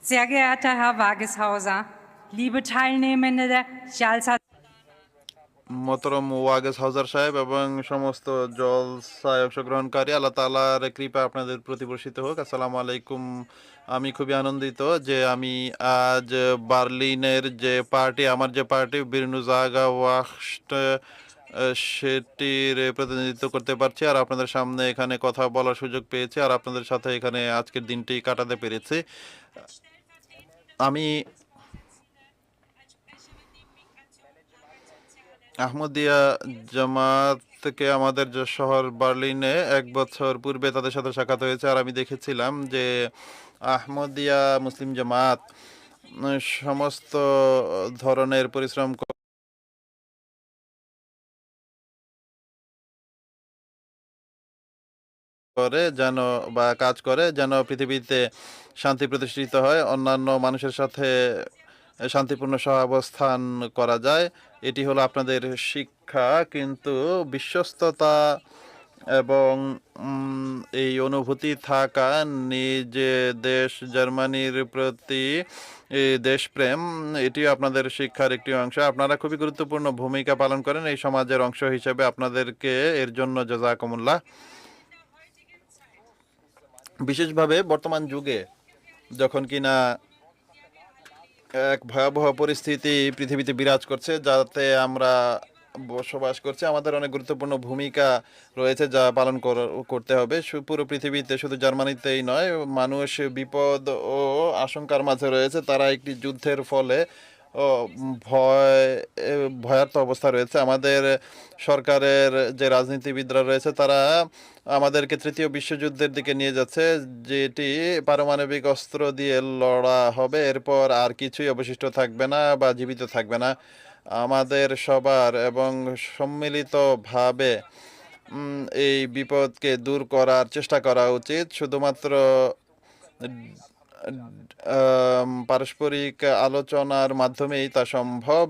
Sehr geehrter Herr Wageshauser, liebe Teilnehmende der Jalsa মোহতরম ওয়াগেস হাউজার সাহেব এবং সমস্ত জলসায় অংশগ্রহণকারী, আল্লাহ তাআলার কৃপা আপনাদের প্রতি বর্ষিত হোক। আসসালামু আলাইকুম। আমি খুবই আনন্দিত যে আমি আজ বার্লিনের যে পার্টি, আমার যে পার্টি বিরনুজাগা ওয়াক্সট, সেটির প্রতিনিধিত্ব করতে পারছি আর আপনাদের সামনে এখানে কথা বলার সুযোগ পেয়েছি আর আপনাদের সাথে এখানে আজকের দিনটি কাটাতে পেরেছি। আমি আহমদিয়া জামাতকে আমাদের যে শহর বার্লিনে ১ বছর পূর্বে তাদের সাথে সাক্ষাৎ হয়েছে আর আমি দেখেছিলাম যে আহমদিয়া মুসলিম জামাত সমস্ত ধরনের পরিশ্রম করে যেন বা কাজ করে যেন পৃথিবীতে শান্তি প্রতিষ্ঠিত হয়, অন্যান্য মানুষের সাথে শান্তিপূর্ণ সহাবস্থান করা যায়। এটি হলো আপনাদের শিক্ষা, কিন্তু বিশ্বস্ততা এবং এই অনুভূতি থাকা, নিজ দেশ জার্মানির প্রতি দেশপ্রেম, এটিও আপনাদের শিক্ষার একটি অংশ। আপনারা খুবই গুরুত্বপূর্ণ ভূমিকা পালন করেন এই সমাজের অংশ হিসেবে। আপনাদেরকে এর জন্য জাযাকুমুল্লাহ। বিশেষভাবে বর্তমান যুগে যখন কিনা এক ভয়াবহ পরিস্থিতি পৃথিবীতে বিরাজ করছে যাতে আমরা বসবাস করছি, আমাদের অনেক গুরুত্বপূর্ণ ভূমিকা রয়েছে যা পালন করতে হবে। পুরো পৃথিবীতে, শুধু জার্মানিতেই নয়, মানুষ বিপদ ও আশঙ্কার মাঝে রয়েছে। তারা একটি যুদ্ধের ফলে ও ভয়ার্ত অবস্থা রয়েছে। আমাদের সরকারের যে রাজনীতিবিদরা রয়েছে তারা আমাদেরকে তৃতীয় বিশ্বযুদ্ধের দিকে নিয়ে যাচ্ছে, যেটি পারমাণবিক অস্ত্র দিয়ে লড়া হবে। এরপর আর কিছুই অবশিষ্ট থাকবে না বা জীবিত থাকবে না। আমাদের সবার এবং সম্মিলিতভাবে এই বিপদকে দূর করার চেষ্টা করা উচিত। শুধুমাত্র পারস্পরিক আলোচনার মাধ্যমেই তা সম্ভব।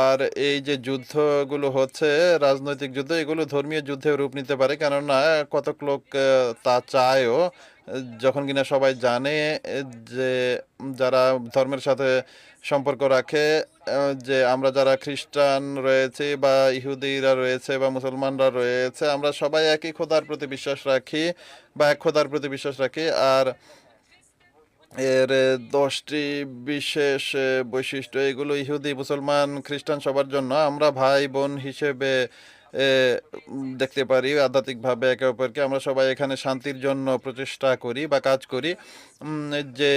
আর এই যে যুদ্ধগুলো হচ্ছে, রাজনৈতিক যুদ্ধ, এগুলো ধর্মীয় যুদ্ধে রূপ নিতে পারে, কেননা কতক লোক তা চায়ও। যখন কিনা সবাই জানে যে যারা ধর্মের সাথে সম্পর্ক রাখে, যে আমরা যারা খ্রিস্টান রয়েছে বা ইহুদিরা রয়েছে বা মুসলমানরা রয়েছে, আমরা সবাই একই খোদার প্রতি বিশ্বাস রাখি বা এক খোদার প্রতি বিশ্বাস রাখি। আর এর ১০টি বিশেষ বৈশিষ্ট্য, এগুলো ইহুদি, মুসলমান, খ্রিস্টান সবার জন্য আমরা ভাই বোন হিসেবে দেখতে পারি আধ্যাত্মিকভাবে একে অপরকে। আমরা সবাই এখানে শান্তির জন্য প্রচেষ্টা করি বা কাজ করি। যে